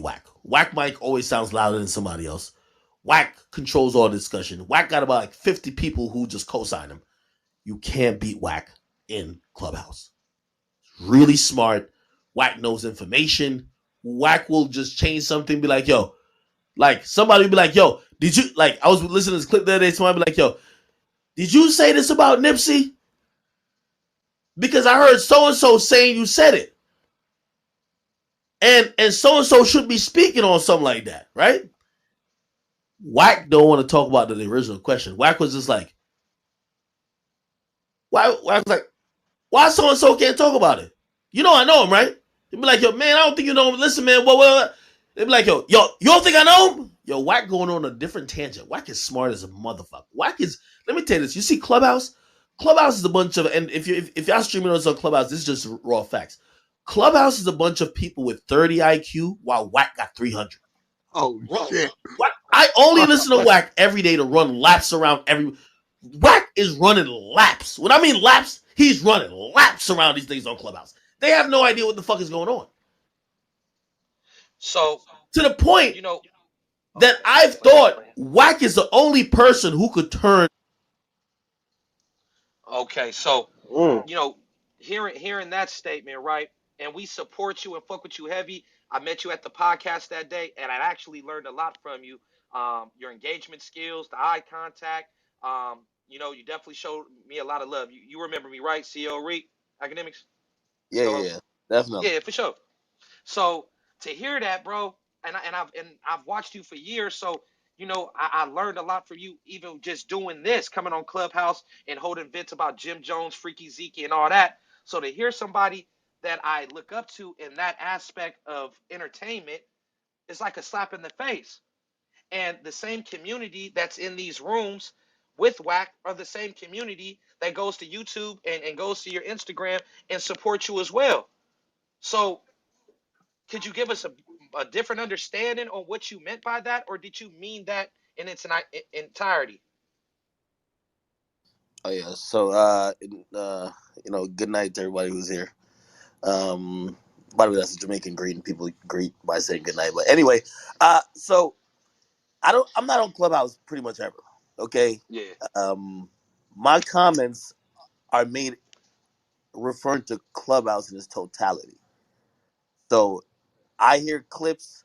Wack. Wack Mike always sounds louder than somebody else. Wack controls all the discussion. Wack got about like 50 people who just co-sign him. You can't beat Wack in Clubhouse. Really smart. Wack knows information. Wack will just change something, be like, yo, like somebody would be like, yo, did you, like, I was listening to this clip the other day, somebody be like, yo, did you say this about Nipsey? Because I heard so-and-so saying you said it. And so-and-so should be speaking on something like that, right? Wack don't want to talk about the original question. Wack was just like, Wack was like, why so-and-so can't talk about it? You know I know him, right? He'd be like, yo, man, I don't think you know him. Listen, man, what? They'd be like, yo, you don't think I know him? Yo, Wack going on a different tangent. Wack is smart as a motherfucker. Wack is, let me tell you this. You see Clubhouse? Clubhouse is a bunch of, and if y'all streaming us on Clubhouse, this is just raw facts. Clubhouse is a bunch of people with 30 IQ while Wack got 300. Oh, shit. What? I only listen to Wack every day to run laps around every. Wack is running laps. When I mean laps, he's running laps around these things on Clubhouse. They have no idea what the fuck is going on. So, to the point that I've thought Wack is the only person who could turn. Okay, so hearing that statement, right? And we support you and fuck with you heavy. I met you at the podcast that day, and I actually learned a lot from you. Your engagement skills, the eye contact. You definitely showed me a lot of love. You remember me, right? CEO Reed, Akademiks. Yeah, definitely. Yeah, for sure. So to hear that, bro, and I've watched you for years, so I learned a lot from you, even just doing this, coming on Clubhouse and holding events about Jim Jones, Freaky Zeke, and all that. So to hear somebody that I look up to in that aspect of entertainment, it's like a slap in the face. And the same community that's in these rooms with Wack are the same community that goes to YouTube and goes to your Instagram and supports you as well. So could you give us a different understanding on what you meant by that, or did you mean that in its entirety? Oh yeah. So good night to everybody who's here. By the way, that's a Jamaican greeting. People greet by saying good night. But anyway, so I'm not on Clubhouse pretty much ever. Okay. Yeah. My comments are made referring to Clubhouse in its totality. So I hear clips.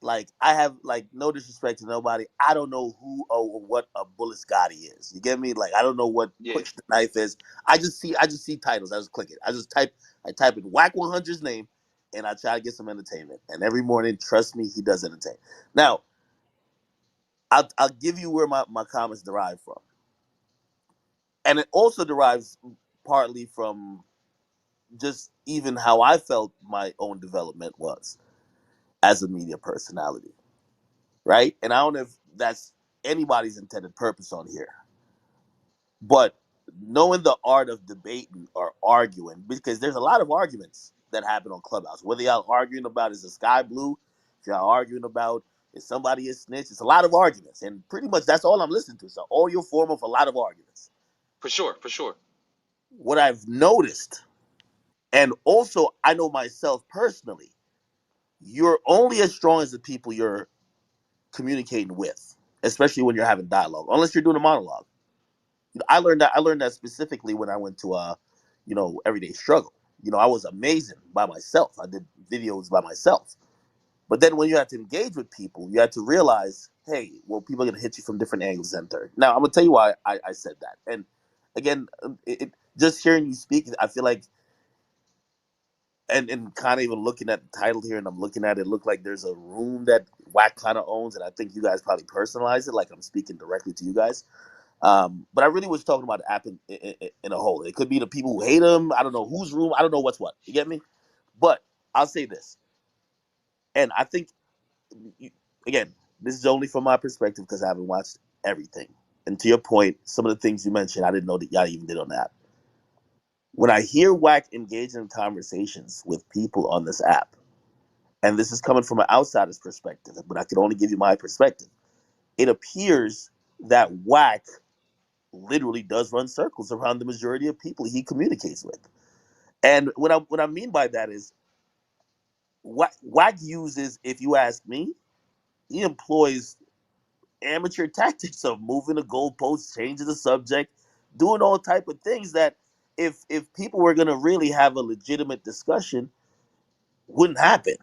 Like, I have, like, no disrespect to nobody. I don't know who or what a Bullet Scotty is. You get me? Like, I don't know what Yeah. Push the Knife is. I just see titles. I just click it. I type in Wack100's name, and I try to get some entertainment. And every morning, trust me, he does entertain. Now, I'll give you where my comments derive from. And it also derives partly from just even how I felt my own development was as a media personality. Right? And I don't know if that's anybody's intended purpose on here. But knowing the art of debating or arguing, because there's a lot of arguments that happen on Clubhouse. Whether y'all arguing about is the sky blue, if y'all arguing about is somebody a snitch, it's a lot of arguments. And pretty much that's all I'm listening to. It's an audio form of a lot of arguments. For sure, for sure. What I've noticed, and also I know myself personally, you're only as strong as the people you're communicating with, especially when you're having dialogue, unless you're doing a monologue. I learned that specifically when I went to Everyday Struggle. I was amazing by myself. I did videos by myself. But then when you had to engage with people, you had to realize, hey, well, people are gonna hit you from different angles and third. Now I'm gonna tell you why I said that. And again, just hearing you speak, I feel like, and kind of even looking at the title here, and I'm looking at it, look like there's a room that Wack kind of owns, and I think you guys probably personalize it, like I'm speaking directly to you guys. But I really was talking about the app in a whole. It could be the people who hate him. I don't know whose room. I don't know what's what. You get me? But I'll say this, and I think, again, this is only from my perspective because I haven't watched everything. And to your point, some of the things you mentioned, I didn't know that y'all even did on the app. When I hear Wack engage in conversations with people on this app, and this is coming from an outsider's perspective, but I can only give you my perspective, it appears that Wack literally does run circles around the majority of people he communicates with. And what I mean by that is Wack uses, if you ask me, he employs amateur tactics of moving the goalposts, changing the subject, doing all type of things that if people were gonna really have a legitimate discussion, wouldn't happen.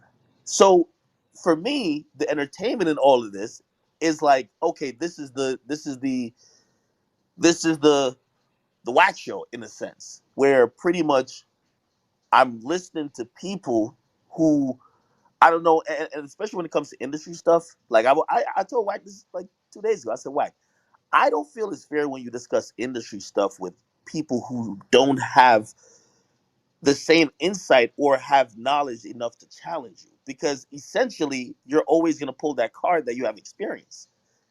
So for me, the entertainment in all of this is like, okay, this is the Wack show in a sense, where pretty much I'm listening to people who I don't know, and especially when it comes to industry stuff. Like I told Wack this like 2 days ago. I said, Wack, I don't feel it's fair when you discuss industry stuff with people who don't have the same insight or have knowledge enough to challenge you, because essentially you're always going to pull that card that you have experience.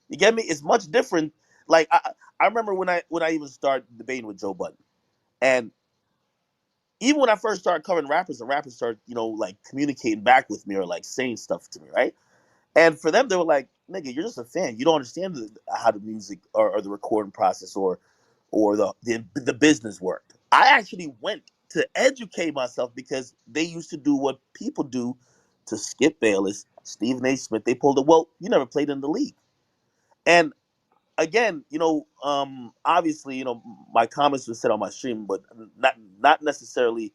You get me? It's much different. Like I remember when I even started debating with Joe Budden, and even when I first started covering rappers, and rappers started, like communicating back with me or like saying stuff to me, right? And for them, they were like, "Nigga, you're just a fan. You don't understand how the music or the recording process or the business worked." I actually went to educate myself because they used to do what people do to Skip Bayless, Stephen A. Smith. They pulled it. Well, you never played in the league, and again, obviously, my comments were said on my stream, but not necessarily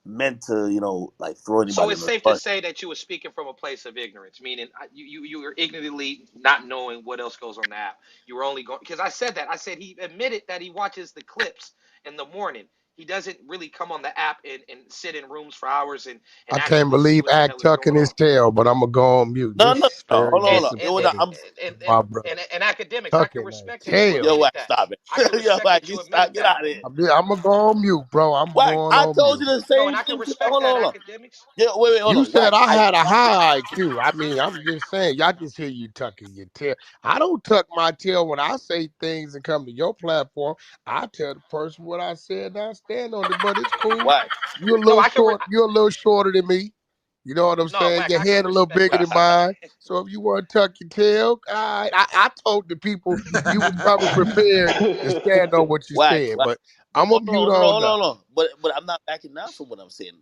meant to, like throw So anybody it's under the safe to bus. say that you were speaking from a place of ignorance, meaning you were ignorantly not knowing what else goes on the app. You were only going because I said that. I said he admitted that he watches the clips in the morning. He doesn't really come on the app and sit in rooms for hours and I can't actually see believe what the Act hell is tucking going his on. tail, but I'm gonna go on mute. No, This no, is no. very Hold on, hold And on. and Yo, and disappointing, I'm and my brother. academics, I can Tucking that respect that you tail. yo, admitted Wack, that. stop it. I can Yo, respect Wack, that you you stop. admitted Get that. out of here. I'm gonna go on mute, bro. I'm Wack, going I on told mute. you the No, same and I can thing. Hold respect on, that, hold on. academics. Yeah, wait, hold You on. said Wack, I had a high IQ. I mean, I'm just saying, y'all just hear you tucking your tail. I don't tuck my tail when I say things and come to your platform. I tell the person what I said and I stand on it, but it's cool. Wack, You're a No, little I can. short, you're a little shorter than me. You know what I'm No, saying? Wack, Your I can head a little respect bigger what Wack. you than said. mine. So if you want to tuck your tail, all right. I told the people you was coming prepared to stand on what you Wack, said, Wack. but I'm gonna Hold mute on, hold on, on hold up. on, hold on. But I'm not backing down from what I'm saying.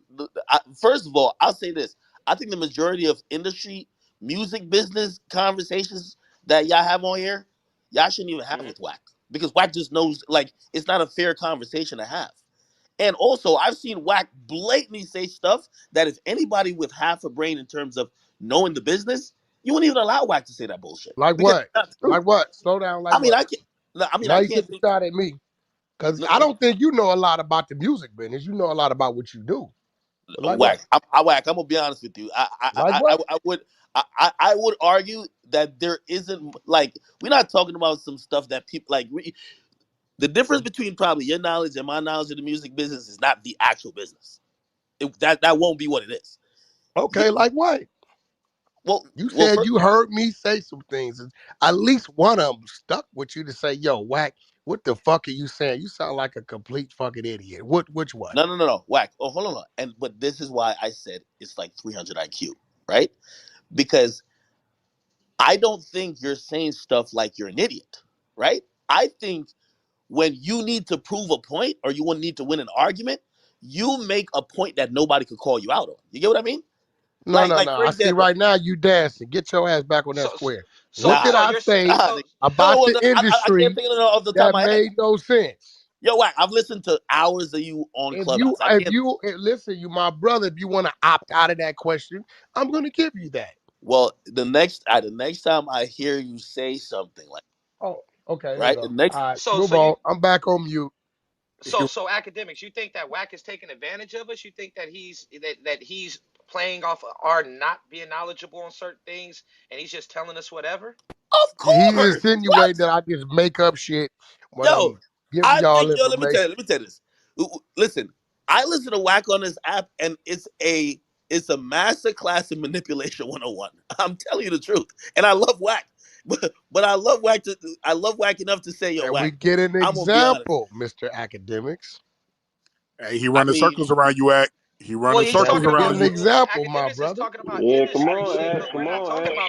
First of all, I'll say this. I think the majority of industry, music business conversations that y'all have on here, y'all shouldn't even have Mhm. with Wack. Because Wack just knows, like, it's not a fair conversation to have. And also, I've seen Wack blatantly say stuff that if anybody with half a brain in terms of knowing the business, you wouldn't even allow Wack to say that bullshit. Like Because what? it's not true. Like what? Slow down. Like I mean, what? I can't. No, I mean, Now I you can't get the think. shot at me. Because No, I no, don't think you know a lot about the music business. You know a lot about what you do. But like what? Whack. I Whack. I'm gonna be honest with you. Like what? I would I would argue that there isn't, like, we're not talking about some stuff that people like. The difference between probably your knowledge and my knowledge of the music business is not the actual business. That won't be what it is. Yeah, Okay, like what? You well, said you heard me say some things. And at least one of them stuck with you to say, yo, Whack, what the fuck are you saying? You sound like a complete fucking idiot. Which one? no, Whack. Oh, hold on. And but this is why I said it's like 300 IQ, right? Because I don't think you're saying stuff like you're an idiot, right? I think when you need to prove a point or you need to win an argument, you make a point that nobody could call you out on. You get what I mean? No, no, Like no. for I see example, right now you dancing. Get your ass back on that So square. What so did nah, so I you're saying say nah. so No, about well, the no, I can't industry think of it off the top of that my head. made no sense? Yo, Wack, I've listened to hours of you on Clubhouse. I can't. Listen, you my brother, if you want to opt out of that question, I'm gonna give you that. Well, the next time I hear you say something like, Oh, okay, here we right, the go. next, All right, so move so you on. I'm back on mute. so academics, you think that Wack is taking advantage of us? You think that he's playing off our not being knowledgeable on certain things and he's just telling us whatever? of He's course, insinuating what? that I just make up shit when Yo, I'm giving I y'all think, yo, information. let me tell you this. Listen, I listen to Whack on this app, and it's a master class in manipulation 101. I'm telling you the truth, and I love Whack, but I love Whack enough to say, yo, And we Whack, get an I'm gonna be honest. example, Mr. Academics. Hey, he I running mean, circles around you, Act. He Well, running he's Can circles we talking get about around an you. example, my academics is brother? talking about Yeah, come industry on, shit, Ed. but Come on, Ed.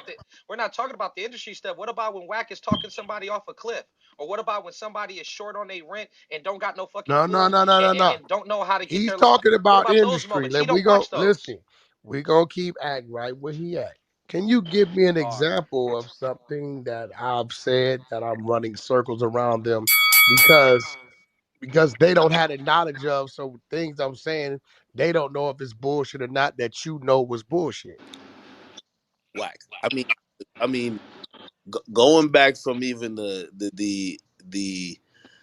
we're not talking about the industry stuff. What about when Wack is talking somebody off a cliff? Or what about when somebody is short on their rent and don't got no fucking No, no, food no, no, no, no. and don't know how to get He's their talking what about about those industry. moments? He Let we don't go. watch those. Listen. We gonna keep acting right where he at. Can you give me an Hard. example of something that I've said that I'm running circles around them because they don't have the knowledge of, so things I'm saying they don't know if it's bullshit or not that you know was bullshit. Whack. I mean, going back from even the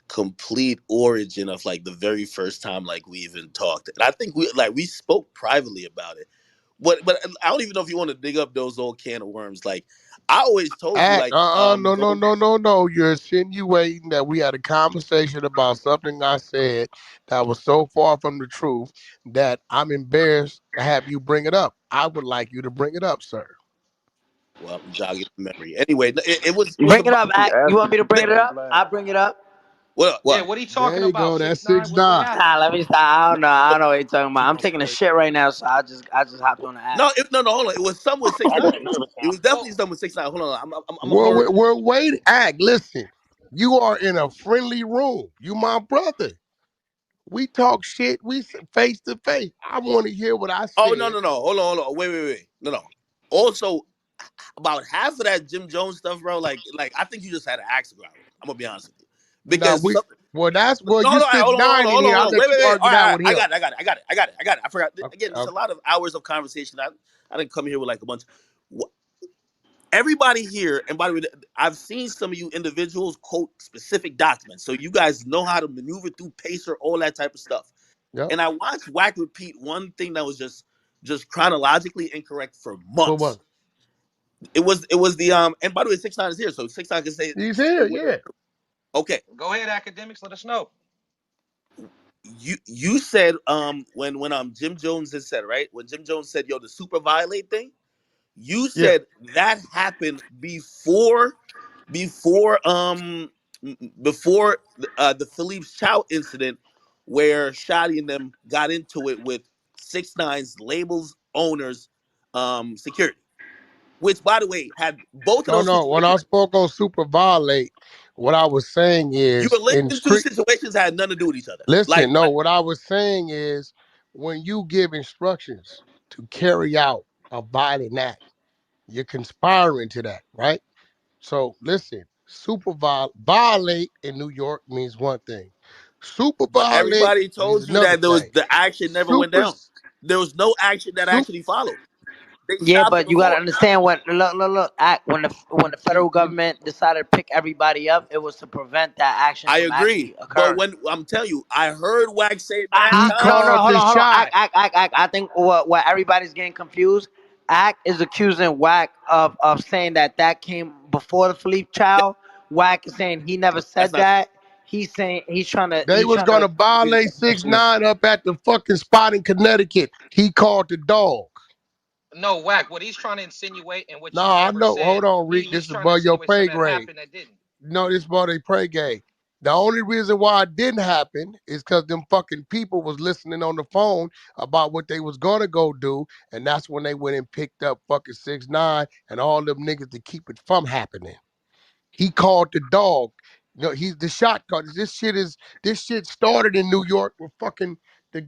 complete origin of like the very first time like we even talked, and I think we spoke privately about it. But I don't even know if you want to dig up those old can of worms. Like I always told you, Act, like no, no, don't. no, no, no. You're insinuating that we had a conversation about something I said that was so far from the truth that I'm embarrassed to have you bring it up. I would like you to bring it up, sir. Well, I'm jogging my memory. Anyway, it was Bring it about up, You Act. You want asking me to for bring the, it Joe up? Black. I'll bring it up. Yeah, what. what he talking There you about? go. That's 6ix9ine. six What nine. happened? Nah, let me stop. I don't know. I don't know what you're talking about. I'm Joe taking a Black. shit right now, so I just hopped on the app. No, no, hold on. It was some with six I nine. got a nervous It laugh. was definitely Well, some with 6ix9ine. Hold on, I'm gonna Well, go. wait, Act. Listen, you are in a friendly room. You my brother. We talk shit. We face to face. I want to hear what I Oh no, said. no, no. Hold on. Wait. No. Also, about half of that Jim Jones stuff, bro. Like I think you just had an axe to grind with him. I'm gonna be honest with you, Now because we. some, Well, that's no, well. You no, six nine in hold here. I'll on. Wait, let you wait. argue that All right. with him. I got it. I forgot. Okay, Again, it's a okay. lot of hours of conversation. I didn't come here with like a bunch. Everybody here, and by the way, I've seen some of you individuals quote specific documents, so you guys know how to maneuver through pacer, all that type of stuff. Yep. And I watched Wack repeat one thing that was just chronologically incorrect for What was months. it? It was the and by the way, 6ix9ine is here, so 6ix9ine can He's say here. what. Yeah. Okay, go ahead, academics. Let us know. you said when Jim Jones has said, right, when Jim Jones said, yo, the super violate thing, you Yeah. said that happened before before the Philippe Chow incident, where Shotty and them got into it with 6ix9ine's labels owners security, which by the way had both of No, those no. When I situations. spoke on super violate, what I was saying You is were in linking two strict. situations that had nothing to do with each other. Listen, no. Like What I was saying is when you give instructions to carry out a violent act, you're conspiring to that, right? So listen, violate in New York means one thing. Super but violate everybody means told you another that there was thing. the action never went Super, down. There was no action that super. actually followed. They Yeah, stopped it but you gotta before. understand when look act when the federal government decided to pick everybody up, it was to prevent that action I from agree, actually but occurring. when I'm telling you, I heard Wax say mad He No, times. no, called hold the on, hold on. shot. Act. I think what everybody's getting confused. Act is accusing Wack of saying that came before the Philippe That, Chow. Wack is saying he never that's said not true. that. He's saying They was gonna You need to violate stop six saying this. nine up at the fucking spot in Connecticut. He called the dog. No, Whack. What he's trying to insinuate and what No, you I never know. said. Hold on, He Reek. This he's is trying to above your insinuate pay something that grade. happened that didn't. No, this about a pray game. The only reason why it didn't happen is because them fucking people was listening on the phone about what they was gonna go do, and that's when they went and picked up fucking 6ix9ine and all them niggas to keep it from happening. He called the dog. You know, he's the shot caller. This shit started in New York with fucking the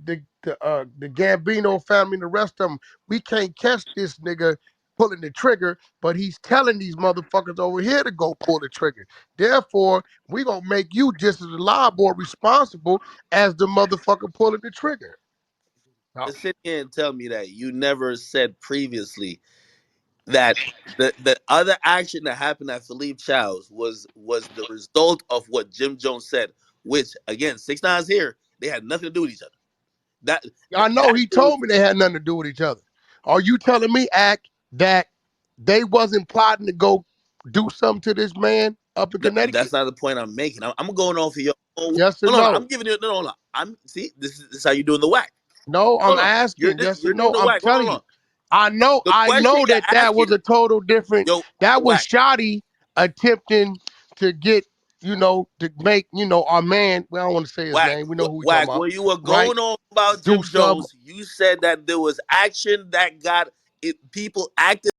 Gambino family and the rest of them. We can't catch this nigga pulling the trigger, but he's telling these motherfuckers over here to go pull the trigger. Therefore, we gonna make you just as liable or responsible as the motherfucker pulling the trigger. No. To sit here and tell me that you never said previously that the other action that happened at Philippe Chow's was the result of what Jim Jones said, which again, 6ix9ine's here. They had nothing to do with each other. That I know that he there was told me they had nothing to do with each other. Are you telling me, Act, that they wasn't plotting to go do something to this man up in no, Connecticut? that's not the point I'm making. I'm going off of your own. Yes or Hold on, no? I'm giving you no. I'm see this is how you doing the whack. No, I'm Hold on, asking. Yes or you're doing no? the I'm whack. Hold telling on. you. The I question know you're that was asking, a total different. yo, That was whack, Shotty attempting to get, to make, our man, well, I don't want to say his name. We know who we talking whack. about, When you were right? going on about Do Jim some Jones, you said that there was action that got it, people acted